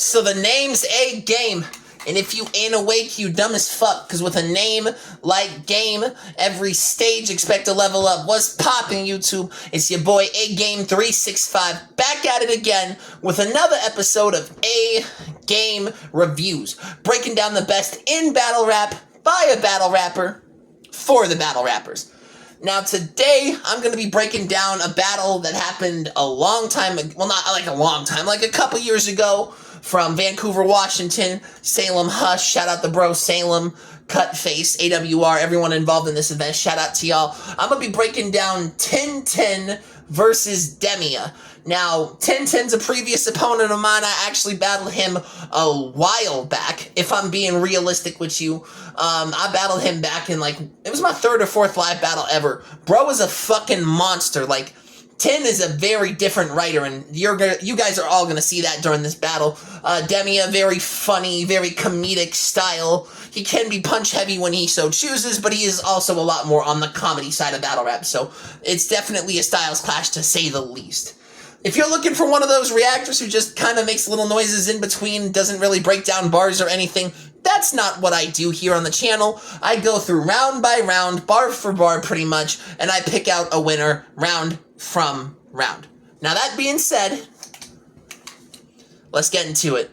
So the name's Agame, and if you ain't awake, you dumb as fuck, because with a name like Game, every stage expect to level up. What's poppin', YouTube? It's your boy Agame365, back at it again with another episode of Agame Reviews, breaking down the best in battle rap by a battle rapper for the battle rappers. Now today, I'm going to be breaking down a battle that happened a long time ago, well not like a long time, like a couple years ago, from Vancouver, Washington. Salem Hush, shout out the bro Salem, Cutface, AWR, everyone involved in this event, shout out to y'all. I'm going to be breaking down 1010 versus Demea. Now, 1010's a previous opponent of mine. I actually battled him a while back, if I'm being realistic with you. I battled him back in, like, it was my third or fourth live battle ever. Bro is a fucking monster. Like, 10 is a very different writer, and you guys are all gonna see that during this battle. Demea, very funny, very comedic style. He can be punch heavy when he so chooses, but he is also a lot more on the comedy side of battle rap, so it's definitely a styles clash to say the least. If you're looking for one of those reactors who just kind of makes little noises in between, doesn't really break down bars or anything, that's not what I do here on the channel. I go through round by round, bar for bar pretty much, and I pick out a winner round from round. Now that being said, let's get into it.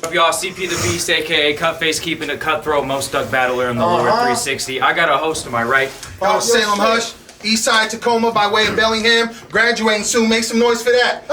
Up y'all, CP the Beast, aka Cutface, keeping it cutthroat, most stuck battler in the lower 360. I got a host to my right. Yo, Salem Hush, Eastside Tacoma by way of Bellingham, graduating soon. Make some noise for that. Hey!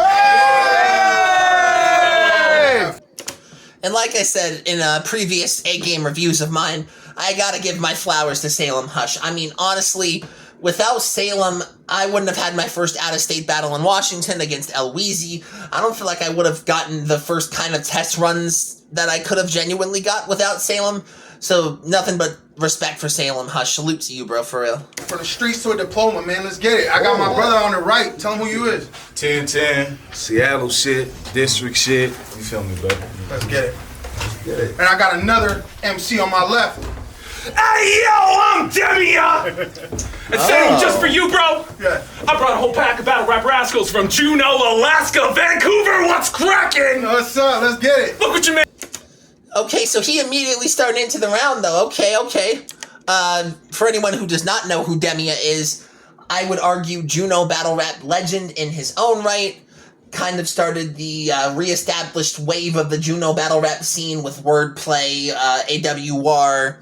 And like I said in previous Agame reviews of mine, I gotta give my flowers to Salem Hush. I mean, honestly, without Salem, I wouldn't have had my first out-of-state battle in Washington against El Weezy. I don't feel like I would have gotten the first kind of test runs that I could have genuinely got without Salem. So, nothing but respect for Salem Hush. Salute to you, bro, for real. For the streets to a diploma, man. Let's get it. I got my brother on the right. Tell him who you is. 1010, Seattle shit, district shit. You feel me, bro? Let's get it. And I got another MC on my left. Hey yo, I'm Demea! And same just for you, bro. Yeah. I brought a whole pack of battle rap rascals from Juneau, Alaska, Vancouver. What's cracking? What's up? Let's get it. Look what you made. Okay, so he immediately started into the round, though. Okay. For anyone who does not know who Demea is, I would argue Juneau battle rap legend in his own right. Kind of started the re-established wave of the Juneau battle rap scene with wordplay, AWR.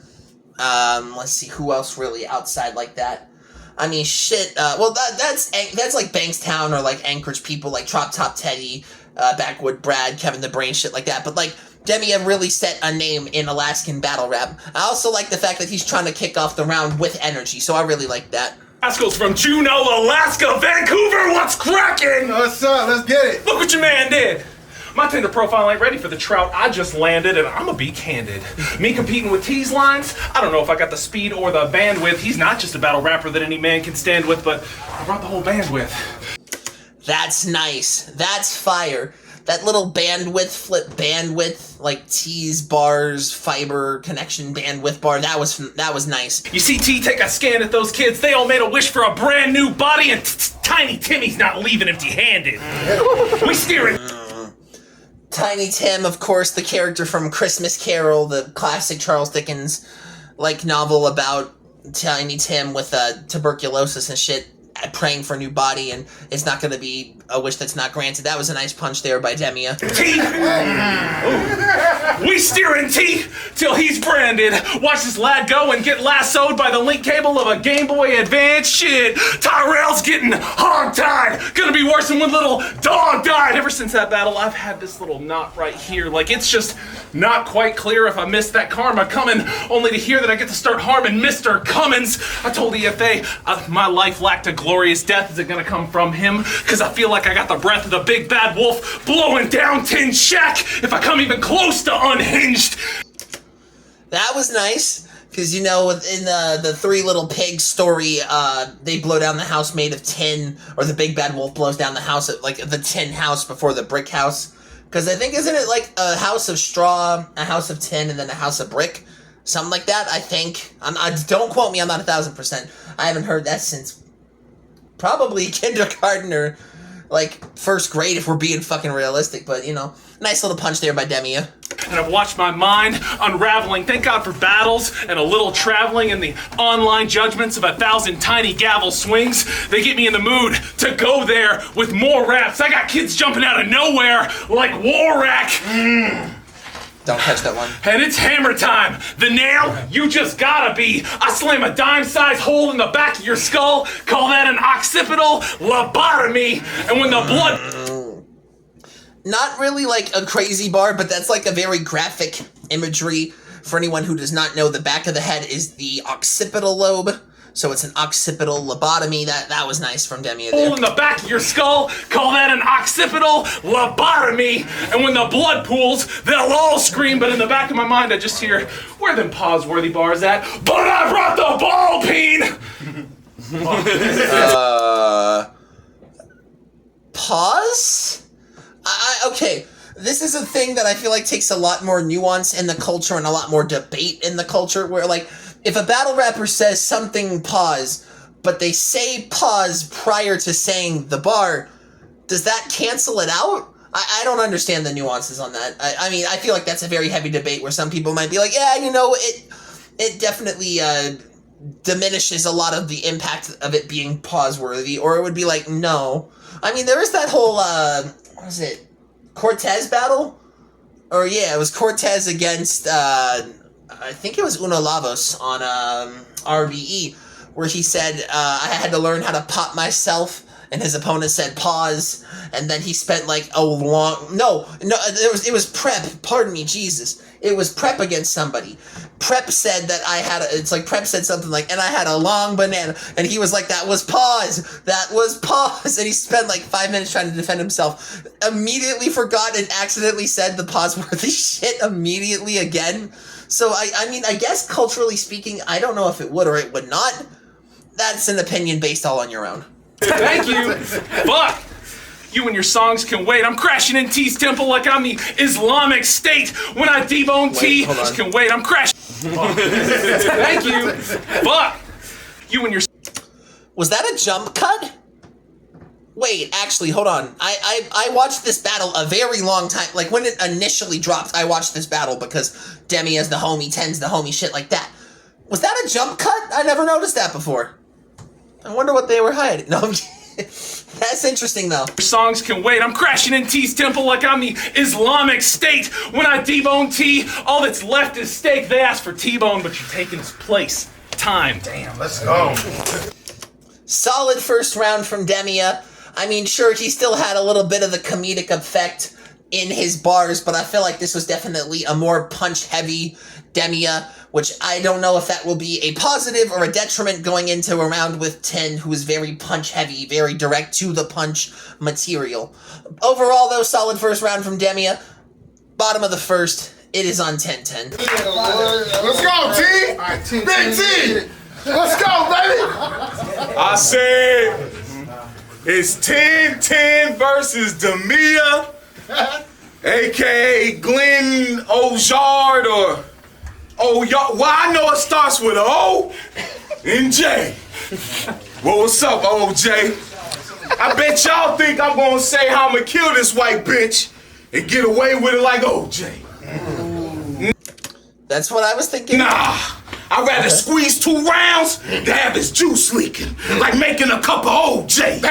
Let's see, who else really outside like that? I mean, shit, well, that's like Bankstown or like Anchorage people like Trop Top Teddy, Backwood Brad, Kevin the Brain, shit like that. But like, Demea really set a name in Alaskan battle rap. I also like the fact that he's trying to kick off the round with energy, so I really like that. Rascals from Juneau, Alaska, Vancouver. What's cracking? What's up? Let's get it. Look what your man did. My Tinder profile ain't ready for the trout I just landed, and I'ma be candid. Me competing with T's lines, I don't know if I got the speed or the bandwidth. He's not just a battle rapper that any man can stand with, but I brought the whole bandwidth. That's nice. That's fire. That little bandwidth, like T's, bars, fiber, connection, bandwidth bar, that was nice. You see T take a scan at those kids, they all made a wish for a brand new body, and Tiny Timmy's not leaving empty-handed. We steering. Tiny Tim, of course, the character from Christmas Carol, the classic Charles Dickens like novel about Tiny Tim with tuberculosis and shit, praying for a new body, and it's not going to be a wish that's not granted. That was a nice punch there by Demea. T! We steering T till he's branded. Watch this lad go and get lassoed by the link cable of a Game Boy Advance. Shit, Tyrell's getting hog-tied. Gonna be worse than when little dog died. Ever since that battle, I've had this little knot right here. Like, it's just not quite clear if I missed that karma coming, only to hear that I get to start harming Mr. Cummins. I told EFA my life lacked a glorious death. Is it gonna come from him? Cause I feel like I got the breath of the big bad wolf blowing down Tin Shack if I come even close to unhinged. That was nice, because, you know, in the Three Little Pigs story, they blow down the house made of tin, or the big bad wolf blows down the house, like the tin house before the brick house. Because I think, isn't it like a house of straw, a house of tin, and then a house of brick? Something like that, I think. Don't quote me, I'm not 1,000%. I haven't heard that since probably kindergarten or like first grade if we're being fucking realistic. But you know, nice little punch there by Demea. And I've watched my mind unraveling. Thank God for battles and a little traveling and the online judgments of 1,000 tiny gavel swings. They get me in the mood to go there with more raps. I got kids jumping out of nowhere like Warrack. Don't catch that one. And it's hammer time. The nail, you just gotta be. I slam a dime-sized hole in the back of your skull. Call that an occipital lobotomy. And when the blood... Not really like a crazy bar, but that's like a very graphic imagery. For anyone who does not know, the back of the head is the occipital lobe. So it's an occipital lobotomy. That was nice from Demea there. Hole in the back of your skull, call that an occipital lobotomy. And when the blood pools, they'll all scream. But in the back of my mind, I just hear, where them pause-worthy bars at? But I brought the ball peen! Pause? Okay, this is a thing that I feel like takes a lot more nuance in the culture and a lot more debate in the culture, where like, if a battle rapper says something pause, but they say pause prior to saying the bar, does that cancel it out? I don't understand the nuances on that. I mean, I feel like that's a very heavy debate where some people might be like, yeah, you know, it definitely diminishes a lot of the impact of it being pause-worthy, or it would be like, no. I mean, there is that whole, what was it, Cortez battle? Or yeah, it was Cortez against, I think it was Uno Lavos on RBE, where he said, I had to learn how to pop myself, and his opponent said pause, and then he spent like a long, no, it was Prep, pardon me, Jesus. It was Prep against somebody. Prep said that Prep said something like, and I had a long banana, and he was like, that was pause, and he spent like 5 minutes trying to defend himself, immediately forgot and accidentally said the pause-worthy shit immediately again. So, I mean, I guess culturally speaking, I don't know if it would or it would not. That's an opinion based all on your own. Thank you. Fuck. You and your songs can wait. I'm crashing in T's temple like I'm the Islamic State. When I debone T, can wait. I'm crashing. Thank you. Fuck. You and your... Was that a jump cut? Wait, actually, hold on. I watched this battle a very long time. Like, when it initially dropped, I watched this battle because Demea's the homie, Ten's the homie, shit like that. Was that a jump cut? I never noticed that before. I wonder what they were hiding. No, I'm kidding. That's interesting, though. Your songs can wait. I'm crashing in T's temple like I'm the Islamic State. When I debone T, all that's left is steak. They asked for T-bone, but you're taking his place. Time. Damn, let's go. Solid first round from Demea. I mean, sure, he still had a little bit of the comedic effect in his bars, but I feel like this was definitely a more punch-heavy Demea, which I don't know if that will be a positive or a detriment going into a round with 10, who is very punch-heavy, very direct-to-the-punch material. Overall, though, solid first round from Demea. Bottom of the first, it is on 10-10. Let's go, T! Right, Big T! Let's go, baby! I said it's 10-10 versus Demea, a.k.a. Glenn Ojard, or well, I know it starts with an O and J. Well, what's up, OJ? I bet y'all think I'm gonna say how I'm gonna kill this white bitch and get away with it like OJ. That's what I was thinking. Nah, I'd rather squeeze 2 rounds than have this juice leaking, like making a cup of OJ.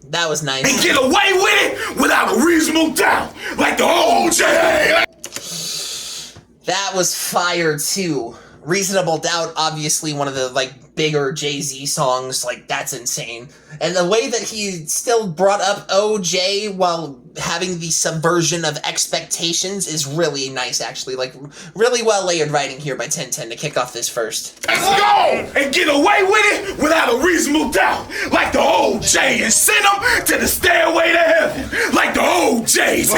That was nice. And get away with it without a reasonable doubt, like the OJ. That was fire, too. Reasonable Doubt, obviously one of the, like, bigger Jay-Z songs. Like, that's insane. And the way that he still brought up OJ while having the subversion of expectations is really nice, actually. Like, really well layered writing here by 1010 to kick off this first. Let's go and get away with it without a reasonable doubt, like the OJ, and send them to the stairway to heaven, like the OJs.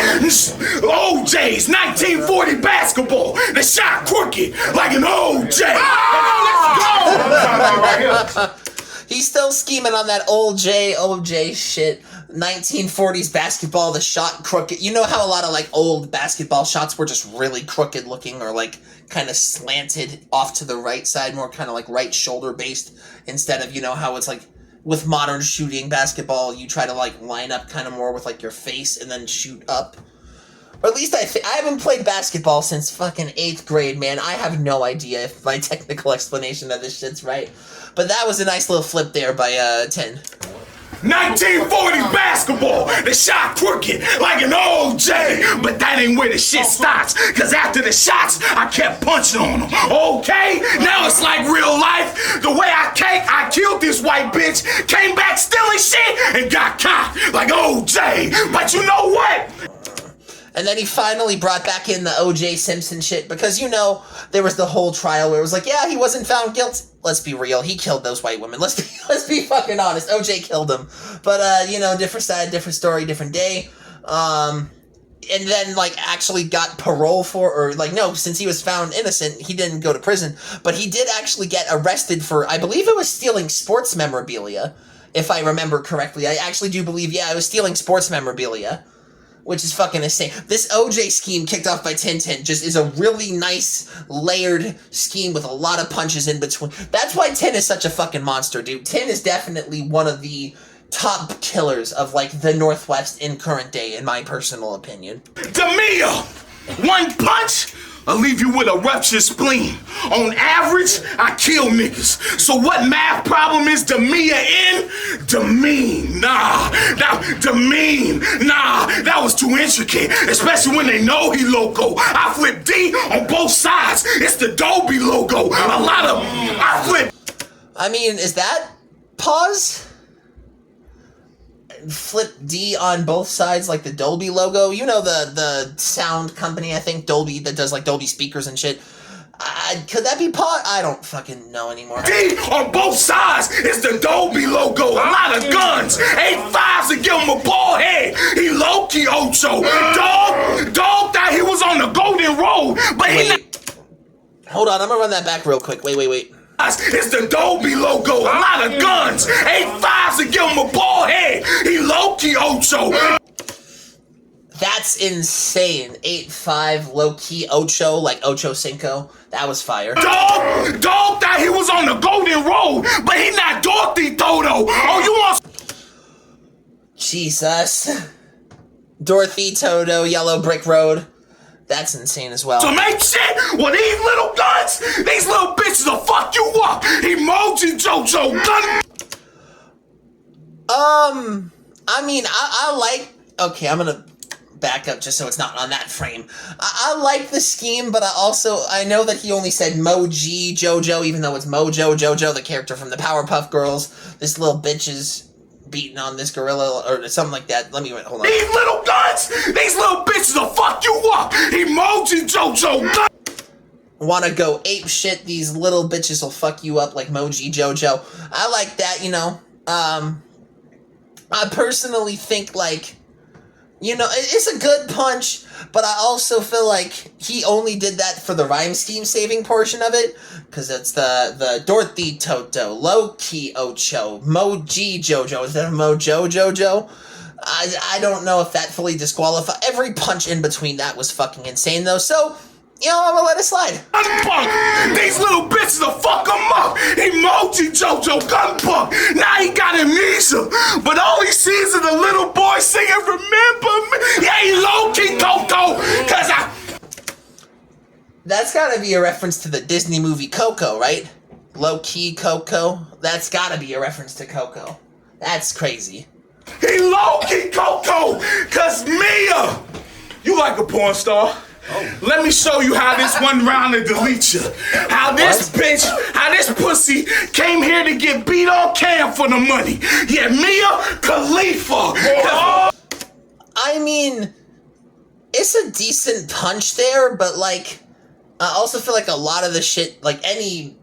OJs, 1940 basketball, the shot crooked like an OJ. Let's go! He's still scheming on that old OJ shit. 1940s basketball, the shot crooked. You know how a lot of, like, old basketball shots were just really crooked looking, or, like, kind of slanted off to the right side, more kind of, like, right shoulder based, instead of, you know, how it's, like, with modern shooting basketball, you try to like line up kind of more with like your face and then shoot up. Or at least I haven't played basketball since fucking 8th grade, man. I have no idea if my technical explanation of this shit's right. But that was a nice little flip there by 10. 1940 basketball, the shot crooked like an OJ, but that ain't where the shit stops, cause after the shots, I kept punching on them, okay? Now it's like real life, the way I killed this white bitch, came back stealing shit, and got caught like OJ, but you know what? And then he finally brought back in the O.J. Simpson shit because, you know, there was the whole trial where it was like, yeah, he wasn't found guilty. Let's be real. He killed those white women. Let's be fucking honest. O.J. killed them. But, you know, different side, different story, different day. And then, like, actually got parole for, or, like, no, since he was found innocent, he didn't go to prison. But he did actually get arrested for, I believe it was stealing sports memorabilia, if I remember correctly. I actually do believe, yeah, it was stealing sports memorabilia. Which is fucking insane. This OJ scheme kicked off by Tintin just is a really nice, layered scheme with a lot of punches in between. That's why Tin is such a fucking monster, dude. Tin is definitely one of the top killers of, like, the Northwest in current day, in my personal opinion. Demea! One punch, I'll leave you with a ruptured spleen. On average, I kill niggas. So what math problem is Demea in? Demean. Nah, that was too intricate. Especially when they know he loco. I flip D on both sides. It's the Dolby logo. I flip. I mean, is that pause? Flip D on both sides like the Dolby logo. You know the sound company, I think, Dolby, that does like Dolby speakers and shit. Could that be pause? I don't fucking know anymore. D on both sides is the Dolby logo. A lot of guns. 8.5s to give him a ball head. He low-key Ocho. Dog thought he was on the golden road, but Hold on, I'm gonna run that back real quick. Wait. It's the Dolby logo. A lot of guns. 8.5s to give him a ball head. He low-key Ocho. That's insane. 8.5 low-key Ocho, like Ocho Cinco. That was fire. Dog thought he was on the golden road, but he not Dorothy Toto. Oh, you want... Jesus. Dorothy Toto, Yellow Brick Road. That's insane as well. To make shit with these little guns, these little bitches will fuck you up. Emoji Jojo gun. I mean, I like... Okay, I'm gonna back up just so it's not on that frame. I like the scheme, but I know that he only said Moji Jojo, even though it's Mojo Jojo, the character from the Powerpuff Girls. This little bitch is beating on this gorilla or something like that. Hold on. These little guns, these little bitches will fuck you up. Emoji Jojo gun. Wanna go ape shit, these little bitches will fuck you up like Moji Jojo. I like that, you know. I personally think, like, you know, it's a good punch, but I also feel like he only did that for the rhyme scheme saving portion of it, because it's the Dorothy Toto, low-key Ocho, Moji Jojo instead of Mojo Jojo. I don't know if that fully disqualified. Every punch in between that was fucking insane, though, so... You know, I'm gonna let it slide. Gunpunk! These little bitches will fuck him up! Emoji Jojo Gunpunk! Now he got amnesia! But all he sees is the little boy singing Remember Me! Yeah, he low-key Coco! Cause I... That's gotta be a reference to the Disney movie Coco, right? Low-key Coco? That's gotta be a reference to Coco. That's crazy. He low-key Coco! Cause Mia! You like a porn star? Oh. Let me show you how this one round to delete you. How this bitch, how this pussy came here to get beat on cam for the money. Yeah, Mia Khalifa. I mean, it's a decent punch there, but like, I also feel like a lot of the shit, like any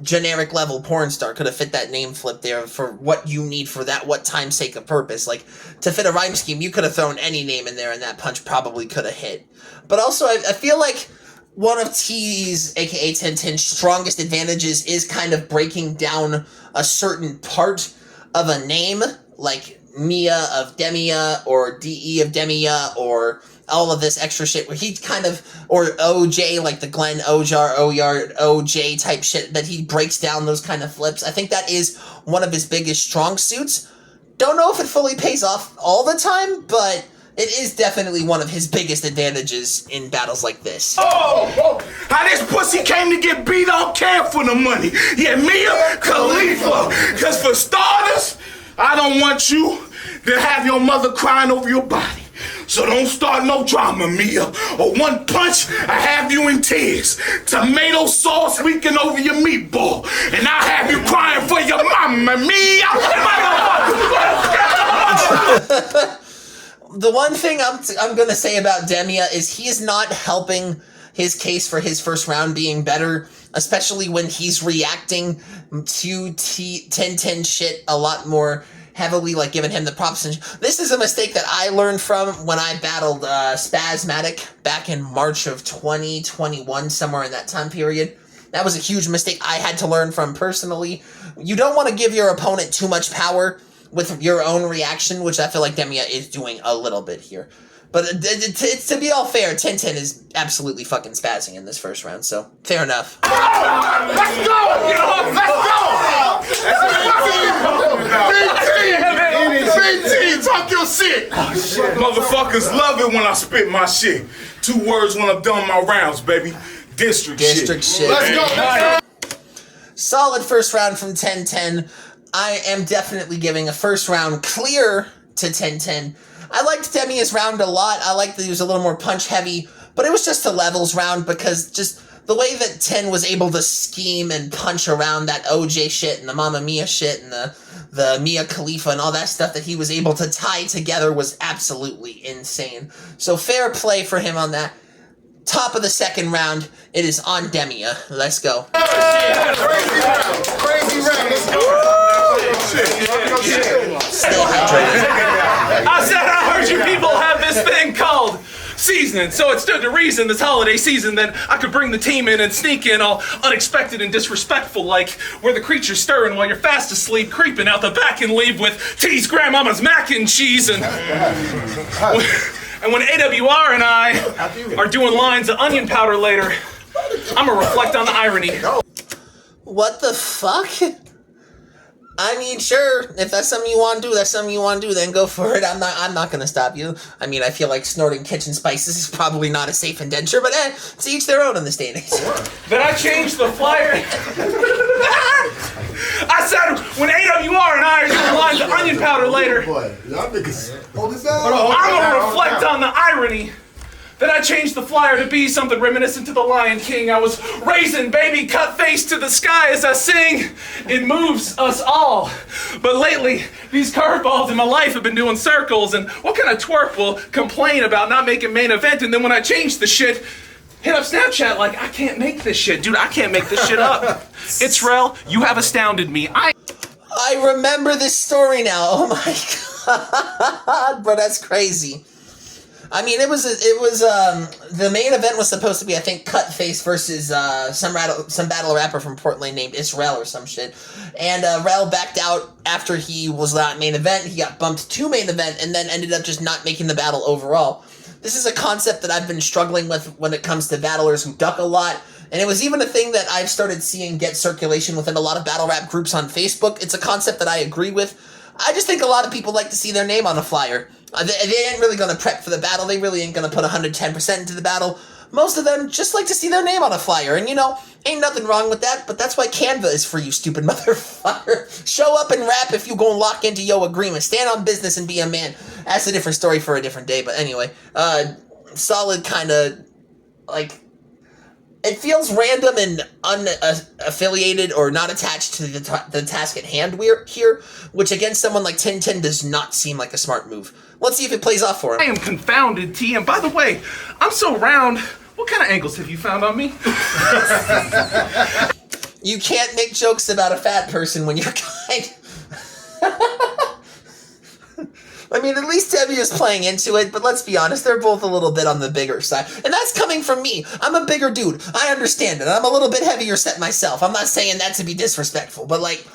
generic level porn star could have fit that name flip there for what you need for that, what time, sake, of purpose. Like, to fit a rhyme scheme, you could have thrown any name in there and that punch probably could have hit. But also, I feel like one of T's, aka Tintin's, strongest advantages is kind of breaking down a certain part of a name, like Mia of Demea, or DE of Demea, or all of this extra shit where he kind of, or OJ, like the Glenn Ojar, Oyard, OJ type shit, that he breaks down those kind of flips. I think that is one of his biggest strong suits. Don't know if it fully pays off all the time, but it is definitely one of his biggest advantages in battles like this. Oh, how this pussy came to get beat on camp for the money. Yeah, Mia Khalifa. Because for starters, I don't want you to have your mother crying over your body. So don't start no drama, Mia. Or one punch, I have you in tears. Tomato sauce leaking over your meatball. And I have you crying for your mama, Mia. The one thing I'm going to say about Demea is he is not helping his case for his first round being better, especially when he's reacting to 10-10 shit a lot more heavily, like giving him the props. And this is a mistake that I learned from when I battled Spasmatic back in March of 2021, somewhere in that time period. That was a huge mistake I had to learn from personally. You don't want to give your opponent too much power with your own reaction, which I feel like Demea is doing a little bit here. But to be all fair, 10-10 is absolutely fucking spazzing in this first round, so fair enough. Let's go! BT, talk your shit! Motherfuckers love it when I spit my shit. 2 words when I'm done my rounds, baby. District shit. Let's go. Solid first round from 10-10. I am definitely giving a first round clear to 10-10. I liked Demea's round a lot. I liked that he was a little more punch heavy, but it was just a levels round because just the way that 10 was able to scheme and punch around that OJ shit and the Mamma Mia shit and the Mia Khalifa and all that stuff that he was able to tie together was absolutely insane. So fair play for him on that. Top of the second round, it is on Demea. Let's go. Crazy round. Let's go. Stay hydrated. I said I heard you people have this thing called seasoning, so it stood to reason this holiday season that I could bring the team in and sneak in all unexpected and disrespectful, like where the creature's stirring while you're fast asleep, creeping out the back and leave with T's grandmama's mac and cheese and when AWR and I are doing lines of onion powder later, I'm gonna reflect on the irony. What the fuck? I mean, sure, if that's something you want to do, then go for it. I'm not gonna stop you. I mean, I feel like snorting kitchen spices is probably not a safe indenture, but to each their own in this day and age. Then I changed the flyer. I said, when AWR and I are doing lines of onion powder later, I'm gonna reflect on the irony. Then I changed the flyer to be something reminiscent to the Lion King. I was raising baby cut face to the sky as I sing. It moves us all. But lately, these curveballs in my life have been doing circles, and what kind of twerp will complain about not making main event, and then when I change the shit, hit up Snapchat like, I can't make this shit. Dude, I can't make this shit up. It's you have astounded me. I remember this story now. Oh my god, bro, that's crazy. I mean, it was the main event was supposed to be, I think, Cutface versus some battle rapper from Portland named Israel or some shit, and Rel backed out after he was not main event. He got bumped to main event and then ended up just not making the battle overall. This is a concept that I've been struggling with when it comes to battlers who duck a lot. And it was even a thing that I've started seeing get circulation within a lot of battle rap groups on Facebook. It's a concept that I agree with. I just think a lot of people like to see their name on a flyer. They ain't really going to prep for the battle. They really ain't going to put 110% into the battle. Most of them just like to see their name on a flyer. And, you know, ain't nothing wrong with that, but that's why Canva is for you, stupid motherfucker. Show up and rap if you gon' lock into your agreement. Stand on business and be a man. That's a different story for a different day. But anyway, solid kind of, like, it feels random and unaffiliated or not attached to the task at hand here, which against someone like 10-10 does not seem like a smart move. Let's see if it plays off for him. am confounded, T. And by the way, I'm so round. What kind of angles have you found on me? You can't make jokes about a fat person when you're kind. I mean, at least Debbie is playing into it, but let's be honest, they're both a little bit on the bigger side. And that's coming from me. I'm a bigger dude. I understand it. I'm a little bit heavier set myself. I'm not saying that to be disrespectful, but like,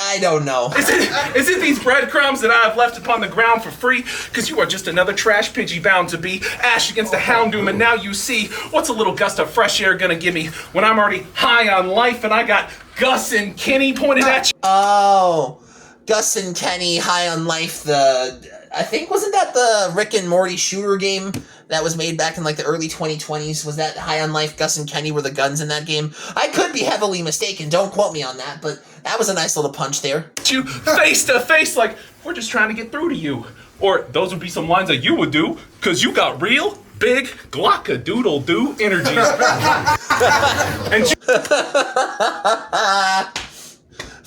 I don't know. Is it these breadcrumbs that I have left upon the ground for free? Because you are just another trash Pidgey bound to be. Ash against the Houndoom, and now you see what's a little gust of fresh air gonna give me when I'm already high on life and I got Gus and Kenny pointed at you. Oh, Gus and Kenny, High on Life, I think, wasn't that the Rick and Morty shooter game that was made back in like the early 2020s? Was that High on Life? Gus and Kenny were the guns in that game? I could be heavily mistaken, don't quote me on that, but that was a nice little punch there. You face to face like, we're just trying to get through to you. Or those would be some lines that you would do, because you got real big glocka-doodle-doo energy. And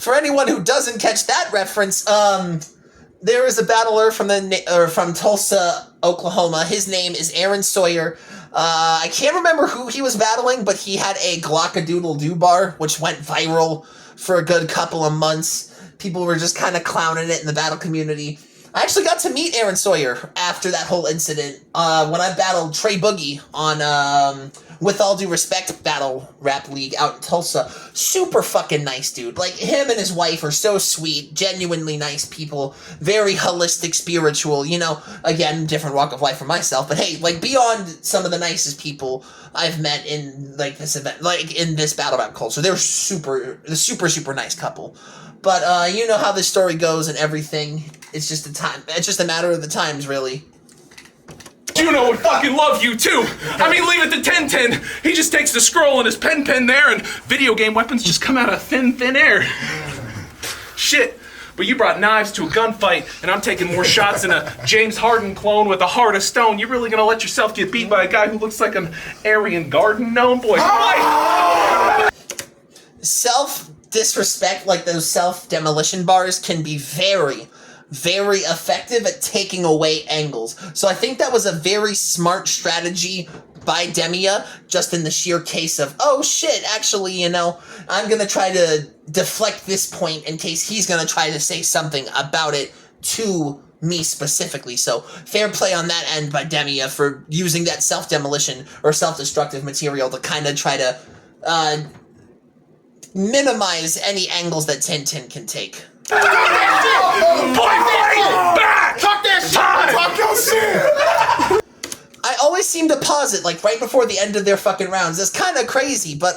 For anyone who doesn't catch that reference, there is a battler from Tulsa, Oklahoma. His name is Aaron Sawyer. I can't remember who he was battling, but he had a glocka-doodle-doo bar, which went viral for a good couple of months. People were just kind of clowning it in the battle community. I actually got to meet Aaron Sawyer after that whole incident when I battled Trey Boogie on With All Due Respect Battle Rap League out in Tulsa. Super fucking nice dude. Like, him and his wife are so sweet, genuinely nice people, very holistic, spiritual, you know, again, different walk of life for myself, but hey, like, beyond some of the nicest people I've met in, like, this event, like, in this battle rap culture. They're super nice couple. But, you know how this story goes and everything. It's just a matter of the times, really. Juno would fucking love you too. I mean, leave it to 1010. He just takes the scroll and his pen there, and video game weapons just come out of thin air. Shit. But you brought knives to a gunfight, and I'm taking more shots than a James Harden clone with a heart of stone. You really gonna let yourself get beat by a guy who looks like an Aryan garden gnome? Boy, Self-disrespect, like those self-demolition bars, can be very, very effective at taking away angles. So I think that was a very smart strategy by Demea, just in the sheer case of, oh shit, actually, you know, I'm gonna try to deflect this point in case he's gonna try to say something about it to me specifically. So fair play on that end by Demea for using that self-demolition or self-destructive material to kind of try to minimize any angles that Tintin can take. Boy, back! Talk that shit! Talk your shit! I always seem to pause it, like, right before the end of their fucking rounds. It's kind of crazy, but,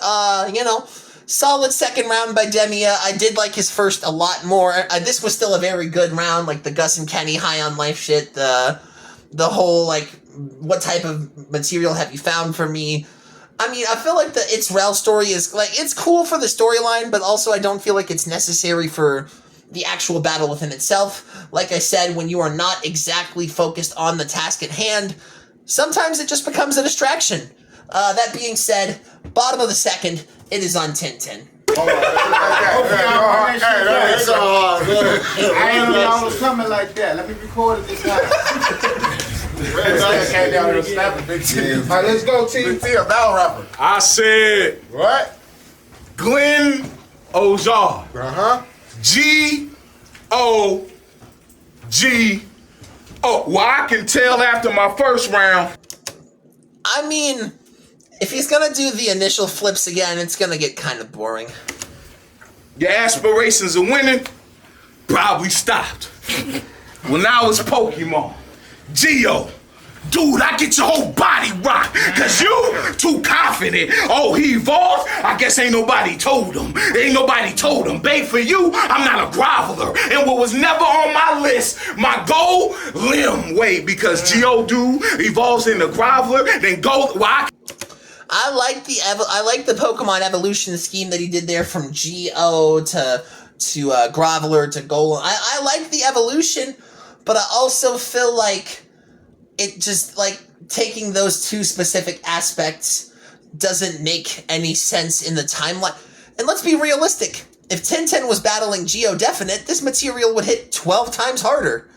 you know, solid second round by Demea. I did like his first a lot more. This was still a very good round, like the Gus and Kenny high on life shit, the whole, like, what type of material have you found for me? I mean, I feel like the It's Rel story is, like, it's cool for the storyline, but also I don't feel like it's necessary for the actual battle within itself. Like I said, when you are not exactly focused on the task at hand, sometimes it just becomes a distraction. That being said, bottom of the second, it is on Tintin. I didn't know I was coming like that. Let me record it this time. Alright, let's go, T. a battle rapper. I said, What? Glenn Ojard. Uh-huh. G-O-G-O. Well, I can tell after my first round. I mean, if he's gonna do the initial flips again, it's gonna get kind of boring. Your aspirations of winning probably stopped when I was Pokemon. Geo, dude, I get your whole body rocked, cause you too confident. Oh, he evolved? I guess ain't nobody told him. Ain't nobody told him. Babe, for you, I'm not a groveler. And what was never on my list, my goal, limb weight, because Geo dude evolves into groveler, then go, well, I like the Pokemon evolution scheme that he did there from G.O. to Groveler to Golem. I like the evolution, but I also feel like it just, like, taking those two specific aspects doesn't make any sense in the timeline. And let's be realistic. If Tintin was battling Geodefinite, this material would hit 12 times harder.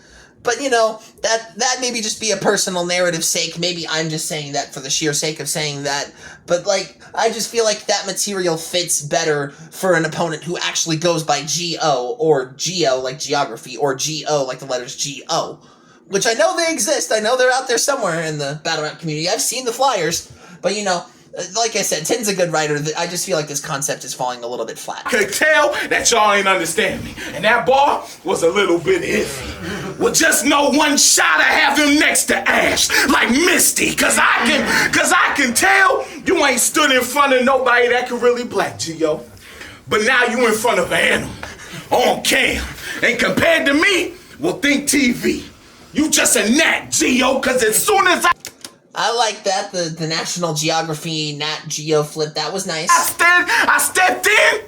But, you know, that maybe just be a personal narrative sake. Maybe I'm just saying that for the sheer sake of saying that. But, like, I just feel like that material fits better for an opponent who actually goes by G-O, or Geo, like geography, or G-O, like the letters G-O. Which I know they exist. I know they're out there somewhere in the battle rap community. I've seen the flyers. But, you know, like I said, Tin's a good writer. I just feel like this concept is falling a little bit flat. Could tell that y'all ain't understand me. And that bar was a little bit iffy. Well, just know one shot I have him next to Ash, like Misty, cause I can tell you ain't stood in front of nobody that can really black Gio. But now you in front of an animal, on cam. And compared to me, well, think TV. You just a Nat Geo, cause as soon as I like that, the National Geography Nat Geo flip, that was nice. I stepped in,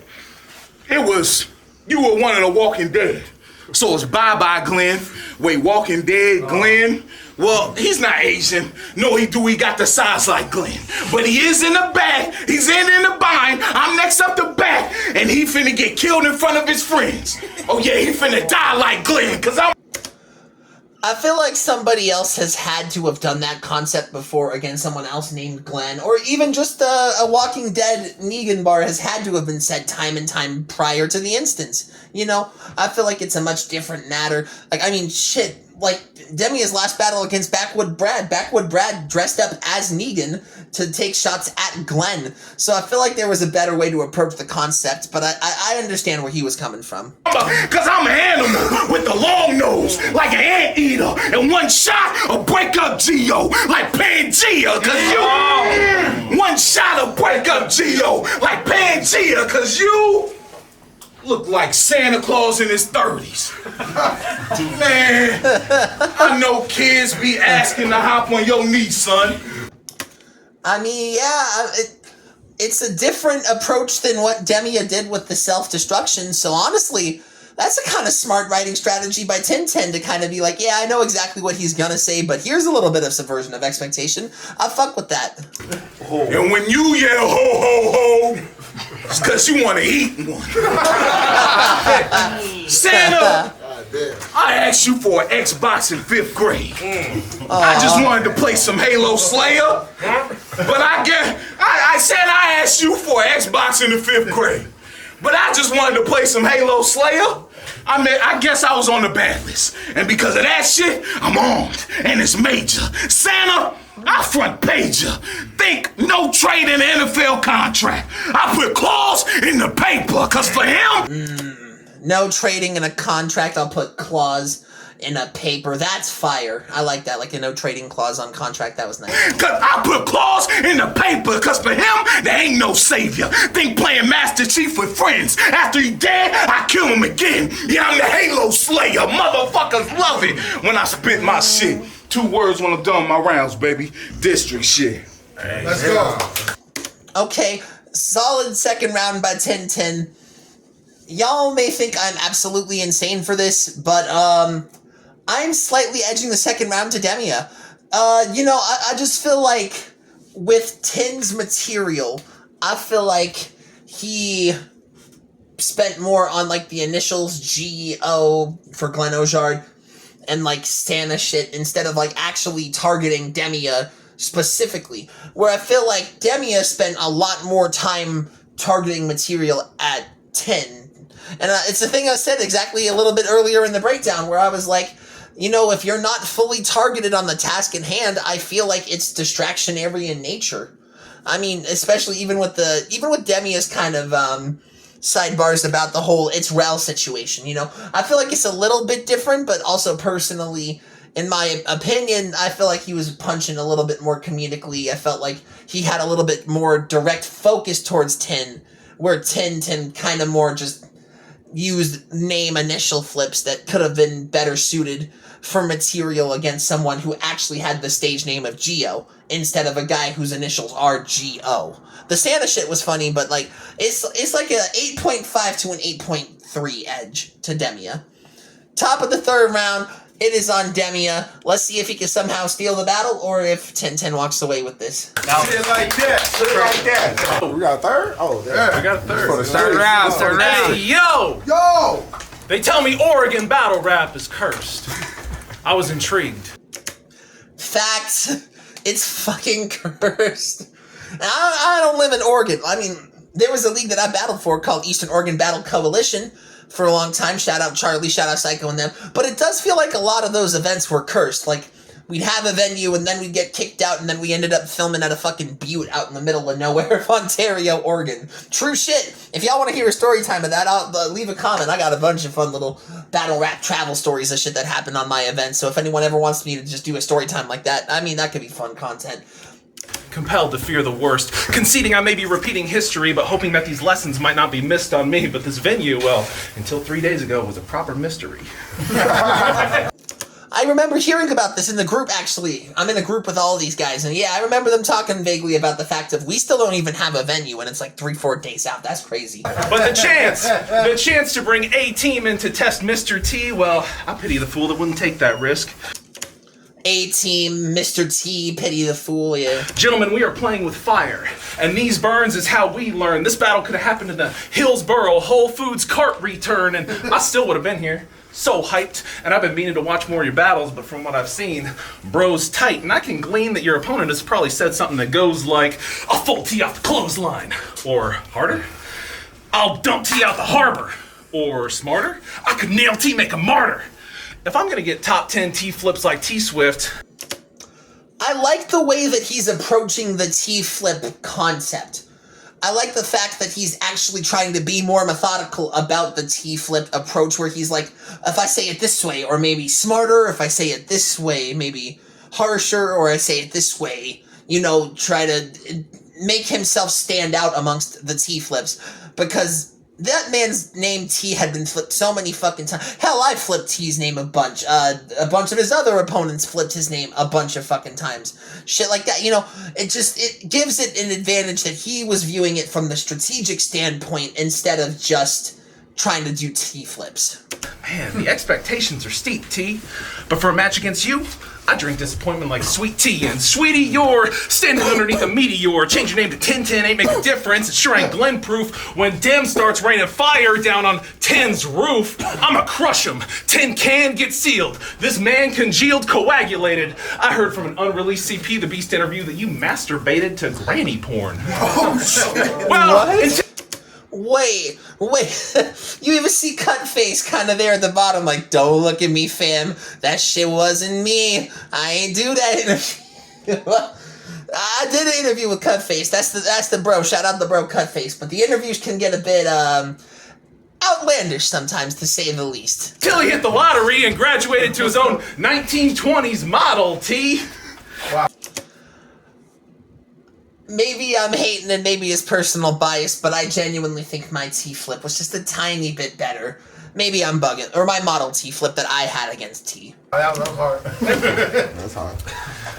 you were one of the Walking Dead. So it's bye-bye, Glenn. Wait, Walking Dead, Glenn? Well, he's not Asian. No, he got the size like Glenn. But he is in the back, he's in the bind, I'm next up the back, and he finna get killed in front of his friends. Oh yeah, he finna die like Glenn, cause I feel like somebody else has had to have done that concept before against someone else named Glenn, or even just a Walking Dead Negan bar has had to have been said time and time prior to the instance. You know, I feel like it's a much different matter. Like, I mean, shit, like, Demea's last battle against Backwood Brad dressed up as Negan to take shots at Glenn. So I feel like there was a better way to approach the concept, but I understand where he was coming from. Cause I'm an animal with the long nose, like an anteater, and one shot will break up Geo, like Pangea, cause you... One shot will break up Geo, like Pangea, cause you... look like Santa Claus in his 30s. Man, I know kids be asking to hop on your knee, son. I mean, yeah, it's a different approach than what Demea did with the self-destruction, so honestly, that's a kind of smart writing strategy by Tintin to kind of be like, yeah, I know exactly what he's gonna say, but here's a little bit of subversion of expectation. I fuck with that. And when you yell ho ho ho, it's cause you wanna eat one. Santa, I asked you for an Xbox in 5th grade. I just wanted to play some Halo Slayer, but I said I asked you for an Xbox in the 5th grade, but I just wanted to play some Halo Slayer. I guess I was on the bad list, and because of that shit, I'm armed, and it's major. Santa, I front pager. Think no trade in the NFL contract. I put clause in the paper, cause for him... No trading in a contract, I'll put clause in a paper. That's fire. I like that, like a no trading clause on contract. That was nice. Cause I put clause in the paper, cause for him, there ain't no savior. Think playing Master Chief with friends. After he dead, I kill him again. Yeah, I'm the Halo Slayer. Motherfuckers love it when I spit my shit. 2 words when I'm done my rounds, baby. District shit. Let's go. Okay, solid second round by 10-10. Y'all may think I'm absolutely insane for this, but I'm slightly edging the second round to Demea. You know, I just feel like with Tin's material, I feel like he spent more on like the initials G-O for Glenn Ojard and like Santa shit instead of like actually targeting Demea specifically. Where I feel like Demea spent a lot more time targeting material at 10. And it's the thing I said exactly a little bit earlier in the breakdown where I was like, you know, if you're not fully targeted on the task in hand, I feel like it's distractionary in nature. I mean, especially even with Demea's kind of sidebars about the whole it's Rel situation, you know. I feel like it's a little bit different, but also personally, in my opinion, I feel like he was punching a little bit more comedically. I felt like he had a little bit more direct focus towards 10, where 10 kind of more just used name initial flips that could have been better suited for material against someone who actually had the stage name of Geo instead of a guy whose initials are G-O. The Santa shit was funny, but like it's like a 8.5 to an 8.3 edge to Demea. Top of the third round, it is on Demea. Let's see if he can somehow steal the battle or if 10-10 walks away with this. Now, sit like that. Sit like that. We got a third? Oh, there. We got a third. For the third round. Hey, yo! Yo! They tell me Oregon battle rap is cursed. I was intrigued. Facts. It's fucking cursed. And I don't live in Oregon. I mean, there was a league that I battled for called Eastern Oregon Battle Coalition for a long time. Shout out Charlie, shout out Psycho and them. But it does feel like a lot of those events were cursed. Like, we'd have a venue, and then we'd get kicked out, and then we ended up filming at a fucking butte out in the middle of nowhere of Ontario, Oregon. True shit. If y'all want to hear a story time of that, I'll leave a comment. I got a bunch of fun little battle rap travel stories of shit that happened on my event, so if anyone ever wants me to just do a story time like that, I mean, that could be fun content. Compelled to fear the worst, conceding I may be repeating history, but hoping that these lessons might not be missed on me. But this venue, well, until 3 days ago, was a proper mystery. I remember hearing about this in the group, actually. I'm in a group with all these guys, and yeah, I remember them talking vaguely about the fact of we still don't even have a venue, and it's like 3-4 days out. That's crazy. But the chance to bring a team in to test Mr. T, well, I pity the fool that wouldn't take that risk. A-Team, Mr. T, pity the fool, yeah. Gentlemen, we are playing with fire, and these burns is how we learn. This battle could have happened in the Hillsboro Whole Foods cart return, and I still would have been here. So hyped, and I've been meaning to watch more of your battles, but from what I've seen, bro's tight, and I can glean that your opponent has probably said something that goes like, I'll full T out the clothesline, or harder, I'll dump T out the harbor, or smarter, I could nail T, make a martyr. If I'm gonna get top 10 T-flips like T-Swift, I like the way that he's approaching the T-flip concept. I like the fact that he's actually trying to be more methodical about the T-flip approach, where he's like, if I say it this way, or maybe smarter, if I say it this way, maybe harsher, or I say it this way, you know, try to make himself stand out amongst the T-flips, because that man's name T had been flipped so many fucking times. Hell, I flipped T's name a bunch. A bunch of his other opponents flipped his name a bunch of fucking times. Shit like that, you know, it gives it an advantage that he was viewing it from the strategic standpoint instead of just trying to do T-flips. Man, the expectations are steep, T. But for a match against you, I drink disappointment like sweet tea. And sweetie, you're standing underneath a meteor. Change your name to 1010, ain't make a difference. It sure ain't Glenn-proof. When Dem starts raining fire down on 10's roof, I'ma crush him. 10 can get sealed. This man congealed, coagulated. I heard from an unreleased CP The Beast interview that you masturbated to granny porn. Oh, shit. Well, Wait, you even see Cutface kind of there at the bottom, like, don't look at me, fam. That shit wasn't me. I ain't do that interview. I did an interview with Cutface. That's the bro. Shout out the bro Cutface. But the interviews can get a bit outlandish sometimes, to say the least. Till he hit the lottery and graduated to his own 1920s Model T. Wow. Maybe I'm hating and maybe it's personal bias, but I genuinely think my T-flip was just a tiny bit better. Maybe I'm bugging. Or my Model T-flip that I had against T. That was hard. That's hard.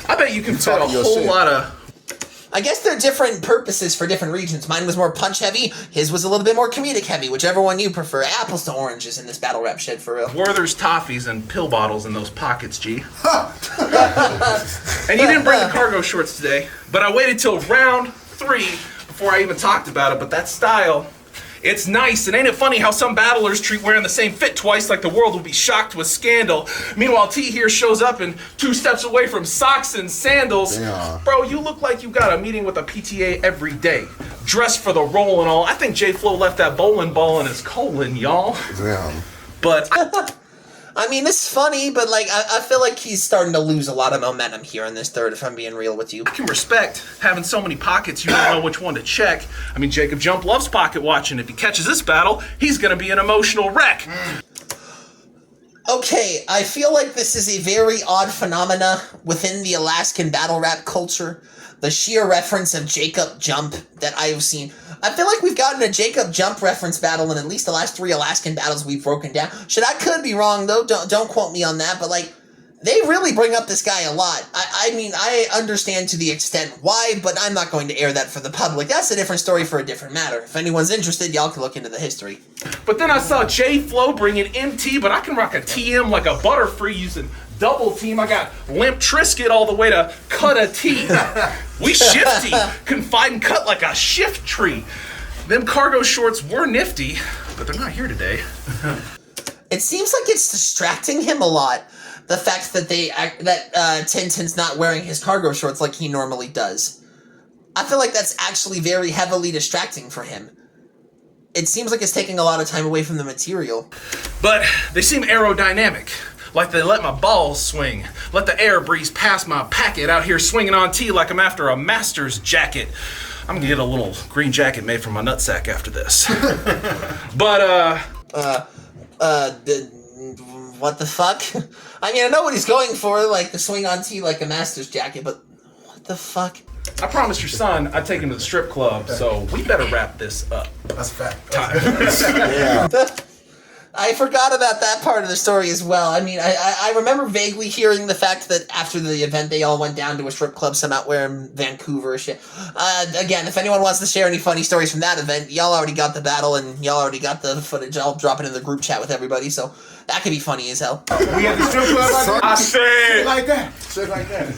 I bet you can fit a whole lot of... I guess they're different purposes for different regions. Mine was more punch-heavy. His was a little bit more comedic-heavy. Whichever one you prefer. Apples to oranges in this battle rap shit, for real. Werther's toffees and pill bottles in those pockets, G. And you didn't bring the cargo shorts today, but I waited till round 3 before I even talked about it. But that style, it's nice. And ain't it funny how some battlers treat wearing the same fit twice like the world will be shocked with scandal. Meanwhile, T here shows up and 2 steps away from socks and sandals. Yeah. Bro, you look like you got a meeting with a PTA every day. Dressed for the role and all. I think J-Flo left that bowling ball in his colon, y'all. Damn. But... I mean, it's funny, but, like, I feel like he's starting to lose a lot of momentum here in this third, if I'm being real with you. I can respect having so many pockets you don't know which one to check. I mean, Jacob Jump loves pocket watching. If he catches this battle, he's gonna be an emotional wreck. Okay, I feel like this is a very odd phenomena within the Alaskan battle rap culture. The sheer reference of Jacob Jump that I have seen. I feel like we've gotten a Jacob Jump reference battle in at least the last 3 Alaskan battles we've broken down. I could be wrong, though. Don't quote me on that, but, like, they really bring up this guy a lot. I mean, I understand to the extent why, but I'm not going to air that for the public. That's a different story for a different matter. If anyone's interested, y'all can look into the history. But then I saw J-Flo bring in MT, but I can rock a TM like a Butterfree using double team. I got Limp Trisket all the way to cut a T. We shifty, confide and cut like a shift tree. Them cargo shorts were nifty, but they're not here today. It seems like it's distracting him a lot. The fact that Tintin's not wearing his cargo shorts like he normally does. I feel like that's actually very heavily distracting for him. It seems like it's taking a lot of time away from the material. But they seem aerodynamic. like they let my balls swing. Let the air breeze past my packet out here swinging on T like I'm after a master's jacket. I'm gonna get a little green jacket made from my nutsack after this. But, what the fuck? I mean, I know what he's going for, like the swing on T like a master's jacket, but what the fuck? I promised your son I'd take him to the strip club, so we better wrap this up. That's a fact. Yeah. I forgot about that part of the story as well. I mean, I remember vaguely hearing the fact that after the event, they all went down to a strip club some out where in Vancouver or shit. Again, if anyone wants to share any funny stories from that event, y'all already got the battle and y'all already got the footage. I'll drop it in the group chat with everybody, so that could be funny as hell. We at the strip club. I said. Like that. Shit like that.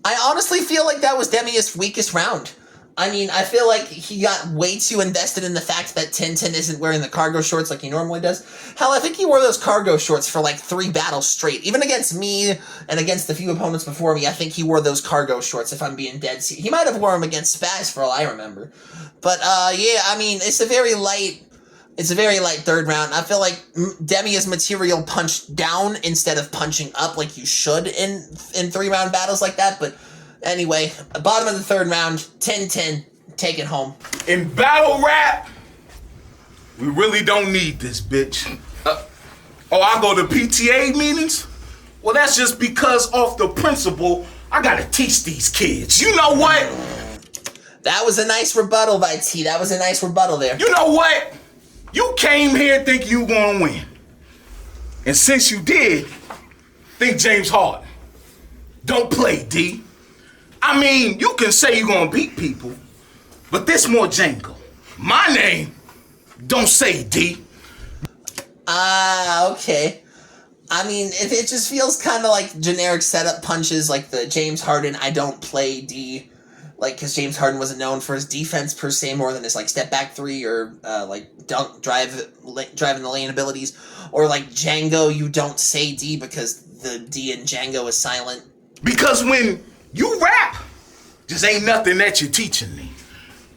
I honestly feel like that was Demea's weakest round. I mean, I feel like he got way too invested in the fact that Tintin isn't wearing the cargo shorts like he normally does. Hell, I think he wore those cargo shorts for like 3 battles straight. Even against me and against the few opponents before me, I think he wore those cargo shorts, if I'm being dead serious. He might have worn them against Spaz for all I remember. But, yeah, I mean, it's a very light third round. I feel like Demea's material punched down instead of punching up like you should in 3-round battles like that, but anyway, bottom of the third round, 10-10, take it home. In battle rap, we really don't need this, bitch. I go to PTA meetings? Well, that's just because off the principle, I gotta teach these kids. You know what? That was a nice rebuttal by T. That was a nice rebuttal there. You know what? You came here thinking you were gonna win. And since you did, think James Harden. Don't play, D. I mean, you can say you're gonna beat people, but this more Django. My name, don't say D. Okay. I mean, it just feels kind of like generic setup punches, like the James Harden, I don't play D. Like, because James Harden wasn't known for his defense per se more than his, like, step back 3 or, like, dunk, driving the lane abilities. Or, like, Django, you don't say D because the D in Django is silent. Because when you rap, just ain't nothing that you're teaching me.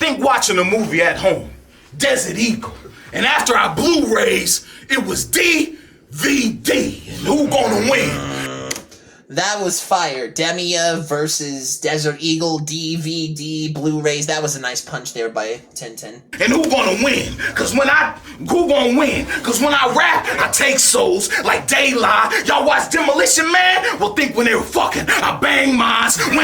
Think watching a movie at home, Desert Eagle, and after our Blu-rays, it was DVD, and who gonna win? That was fire. Demea versus Desert Eagle, DVD, Blu-rays. That was a nice punch there by Tintin. And who gonna win? Who gonna win? Cause when I rap, I take souls like Daylight. Y'all watch Demolition Man? Well, think when they were fucking, I bang mines. Think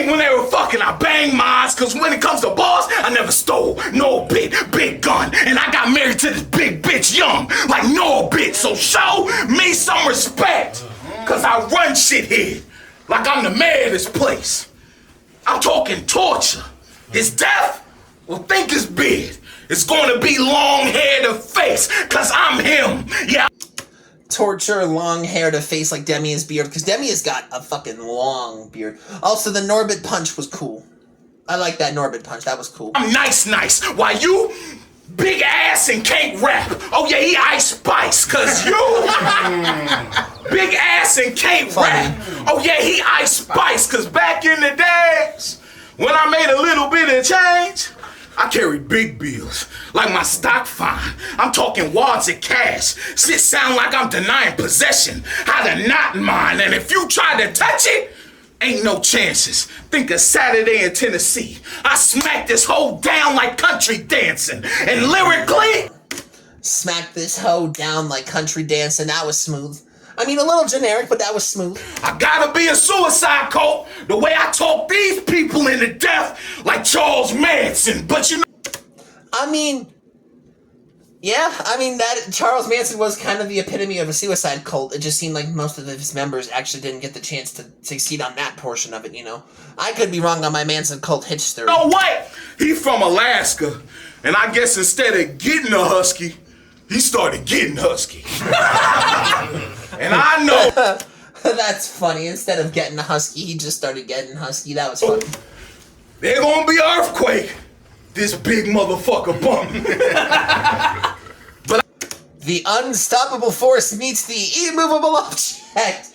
when they were fucking, I bang mines. Cause when it comes to bars, I never stole no big gun. And I got married to this big bitch young, like no bitch. So show me some respect. Cause I run shit here, like I'm the mayor of this place. I'm talking torture. It's death? Well, think it's beard. It's gonna be long hair to face, cause I'm him. Yeah. Torture, long hair to face like Demea's beard, because Demea's got a fucking long beard. Also, the Norbit punch was cool. I like that Norbit punch, that was cool. I'm nice. While you big ass and can't rap. Oh yeah, he Ice Spice, cause you big ass and can't rap. Oh yeah, he Ice Spice, cause back in the days, when I made a little bit of change, I carried big bills, like my stock fine. I'm talking wads of cash. Shit sound like I'm denying possession. How to not mine, and if you try to touch it, ain't no chances. Think of Saturday in Tennessee. I smacked this hoe down like country dancing. And lyrically, smack this hoe down like country dancing. That was smooth. I mean, a little generic, but that was smooth. I gotta be a suicide cult. The way I talk these people into death like Charles Manson. But you know, I mean, yeah, I mean, that Charles Manson was kind of the epitome of a suicide cult. It just seemed like most of his members actually didn't get the chance to succeed on that portion of it, you know? I could be wrong on my Manson cult hitch theory. know what? He from Alaska. And I guess instead of getting a husky, he started getting husky. And I know. That's funny. Instead of getting a husky, he just started getting husky. That was funny. There's gonna be an earthquake. This big motherfucker bump. The unstoppable force meets the immovable object.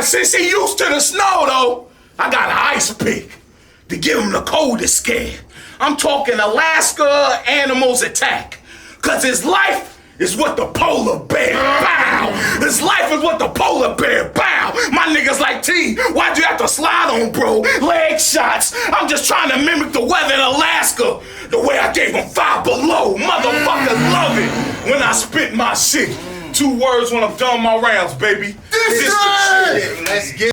Since he used to the snow though, I got an ice pick to give him the coldest scare. I'm talking Alaska animals attack. Cause his life is what the polar bear bow. His life is what the polar bear bow. My niggas like T, why'd you have to slide on, bro? Leg shots. I'm just trying to mimic the weather in Alaska. The way I gave him 5 below. Motherfuckers love it when I spit my shit. 2 words when I'm done my rounds, baby. This is the shit. Let's get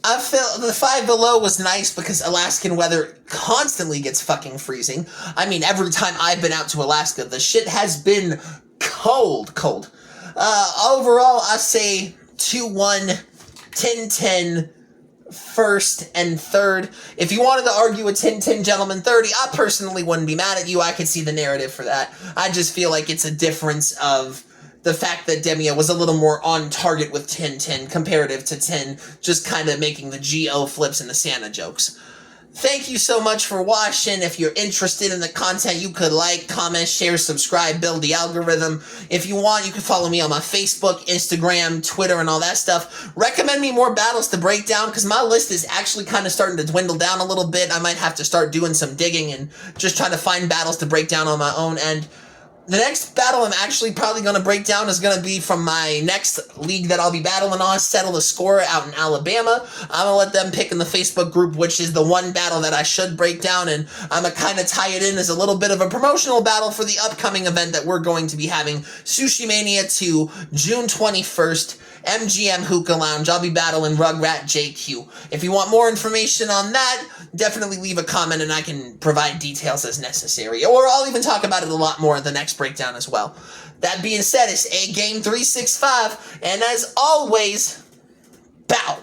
I felt the 5 below was nice because Alaskan weather constantly gets fucking freezing. I mean, every time I've been out to Alaska, the shit has been cold. Overall, I say 2-1, 10-10, first and third. If you wanted to argue a 10-10 gentleman 30, I personally wouldn't be mad at you. I could see the narrative for that. I just feel like it's a difference of the fact that Demea was a little more on target with 10-10 comparative to 10, just kind of making the GO flips and the Santa jokes. Thank you so much for watching. If you're interested in the content, you could like, comment, share, subscribe, build the algorithm. If you want, you can follow me on my Facebook, Instagram, Twitter, and all that stuff. Recommend me more battles to break down, because my list is actually kind of starting to dwindle down a little bit. I might have to start doing some digging and just trying to find battles to break down on my own end. The next battle I'm actually probably going to break down is going to be from my next league that I'll be battling on, Settle the Score, out in Alabama. I'm going to let them pick in the Facebook group which is the one battle that I should break down, and I'm going to kind of tie it in as a little bit of a promotional battle for the upcoming event that we're going to be having, Sushi Mania 2, June 21st, MGM Hookah Lounge. I'll be battling Rugrat JQ. If you want more information on that, definitely leave a comment and I can provide details as necessary. Or I'll even talk about it a lot more in the next breakdown as well. That being said, it's Agame 365, and as always, bow.